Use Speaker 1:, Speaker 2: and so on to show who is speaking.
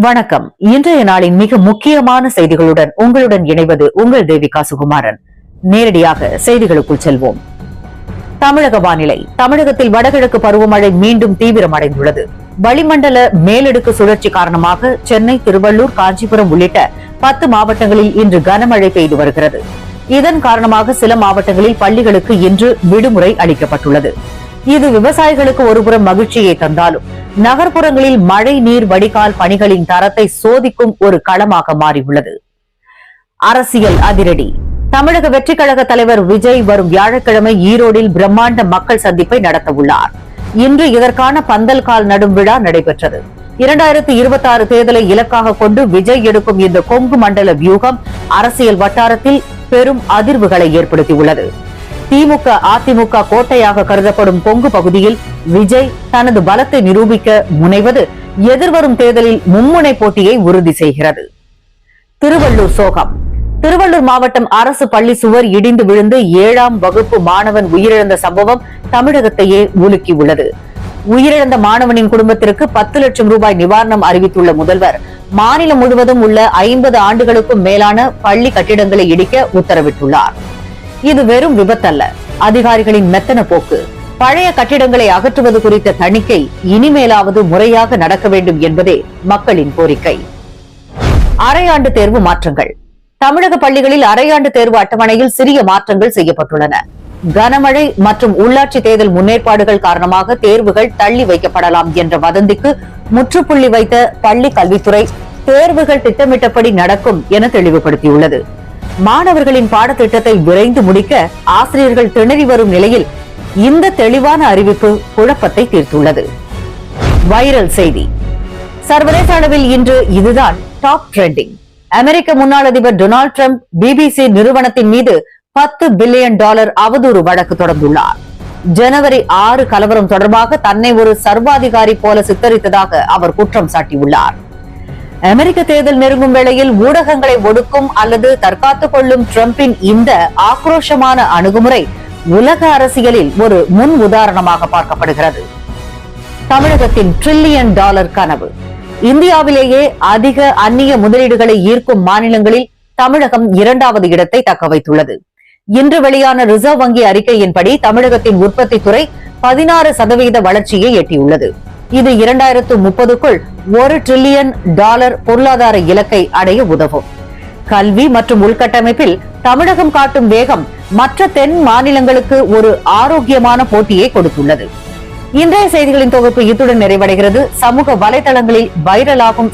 Speaker 1: வணக்கம். இன்றைய நாளின் மிக முக்கியமான செய்திகளுடன் உங்களுடன் இணைவது உங்கள் தேவிகா சுகுமாரன். நேரடியாக செய்திகளுக்குள் செல்வோம். தமிழக வானிலை. தமிழகத்தில் வடகிழக்கு பருவமழை மீண்டும் தீவிரமடைந்துள்ளது. வளிமண்டல மேலடுக்கு சுழற்சி காரணமாக சென்னை, திருவள்ளூர், காஞ்சிபுரம் உள்ளிட்ட 10 மாவட்டங்களில் இன்று கனமழை பெய்து வருகிறது. இதன் காரணமாக சில மாவட்டங்களில் பள்ளிகளுக்கு இன்று விடுமுறை அளிக்கப்பட்டுள்ளது. இது விவசாயிகளுக்கு ஒருபுறம் மகிழ்ச்சியை தந்தாலும் நகர்ப்புறங்களில் மழை நீர் வடிகால் பணிகளின் தரத்தை சோதிக்கும் ஒரு களமாக மாறியுள்ளது. அரசியல் அதிரடி. தமிழக வெற்றிக் கழக தலைவர் விஜய் வரும் வியாழக்கிழமை ஈரோடில் பிரம்மாண்ட மக்கள் சந்திப்பை நடத்தவுள்ளார். இன்று இதற்கான பந்தல் கால் நடும் விழா நடைபெற்றது. 2026 தேர்தலை இலக்காக கொண்டு விஜய் எடுக்கும் இந்த கொங்கு மண்டல வியூகம் அரசியல் வட்டாரத்தில் பெரும் அதிர்வுகளை ஏற்படுத்தியுள்ளது. திமுக, அதிமுக கோட்டையாக கருதப்படும் கொங்கு பகுதியில் விஜய் தனது பலத்தை நிரூபிக்க முனைவது எதிர்வரும் தேர்தலில் மும்முனை போட்டியை உறுதி செய்கிறது. திருவள்ளூர் சோகம். திருவள்ளூர் மாவட்டம் அரசு பள்ளி சுவர் இடிந்து விழுந்து 7ஆம் வகுப்பு மாணவன் உயிரிழந்த சம்பவம் தமிழகத்தையே உலுக்கியுள்ளது. உயிரிழந்த மாணவனின் குடும்பத்திற்கு 10 லட்சம் ரூபாய் நிவாரணம் அறிவித்துள்ள முதல்வர் மாநிலம் முழுவதும் உள்ள 50 ஆண்டுகளுக்கும் மேலான பள்ளி கட்டிடங்களை இடிக்க உத்தரவிட்டுள்ளார். இது வெறும் விபத்தல்ல, அதிகாரிகளின் மெத்தன போக்கு. பழைய கட்டிடங்களை அகற்றுவது குறித்த தணிக்கை இனிமேலாவது முறையாக நடக்க வேண்டும் என்பதே மக்களின் கோரிக்கை. அரையாண்டு தேர்வு மாற்றங்கள். தமிழக பள்ளிகளில் அரையாண்டு தேர்வு அட்டவணையில் சிறிய மாற்றங்கள் செய்யப்பட்டுள்ளன. கனமழை மற்றும் உள்ளாட்சி தேர்தல் முன்னேற்பாடுகள் காரணமாக தேர்வுகள் தள்ளி வைக்கப்படலாம் என்ற வதந்திக்கு முற்றுப்புள்ளி வைத்த பள்ளி கல்வித்துறை தேர்வுகள் திட்டமிட்டபடி நடக்கும் என தெளிவுபடுத்தியுள்ளது. மாணவர்களின் பாடத்திட்டத்தை விரைந்து முடிக்க ஆசிரியர்கள் திணறி வரும் நிலையில் இந்த தெளிவான அறிவிப்பு குழப்பத்தை தீர்த்துள்ளது. வைரல் செய்தி. சர்வதேச அளவில் இன்று இதுதான் டாப் ட்ரெண்டிங். அமெரிக்க முன்னாள் அதிபர் டொனால்டு டிரம்ப் பிபிசி நிறுவனத்தின் மீது $10 பில்லியன் அவதூறு வழக்கு தொடர்ந்துள்ளார். ஜனவரி 6 கலவரம் தொடர்பாக தன்னை ஒரு சர்வாதிகாரி போல சித்தரித்ததாக அவர் குற்றம் சாட்டியுள்ளார். அமெரிக்க தேர்தல் நெருங்கும் வேளையில் ஊடகங்களை ஒடுக்கும் அல்லது தற்காத்துக் கொள்ளும் டிரம்பின் இந்த ஆக்ரோஷமான அணுகுமுறை உலக அரசியலில் ஒரு முன் உதாரணமாக பார்க்கப்படுகிறது. தமிழகத்தின் $1 டிரில்லியன் கனவு. இந்தியாவிலேயே அதிக அந்நிய முதலீடுகளை ஈர்க்கும் மாநிலங்களில் தமிழகம் 2வது இடத்தை தக்க வைத்துள்ளது. இன்று வெளியான ரிசர்வ் வங்கி அறிக்கையின்படி தமிழகத்தின் உற்பத்தி துறை 16% வளர்ச்சியை எட்டியுள்ளது. இது 2030க்குள் $1 டிரில்லியன் பொருளாதார இலக்கை அடைய உதவும். கல்வி மற்றும் உள்கட்டமைப்பில் தமிழகம் காட்டும் வேகம் மற்ற தென் மாநிலங்களுக்கு ஒரு ஆரோக்கியமான போட்டியை கொடுத்துள்ளது. இன்றைய செய்திகளின் தொகுப்பு இத்துடன் நிறைவடைகிறது. சமூக வலைதளங்களில் வைரலாகும்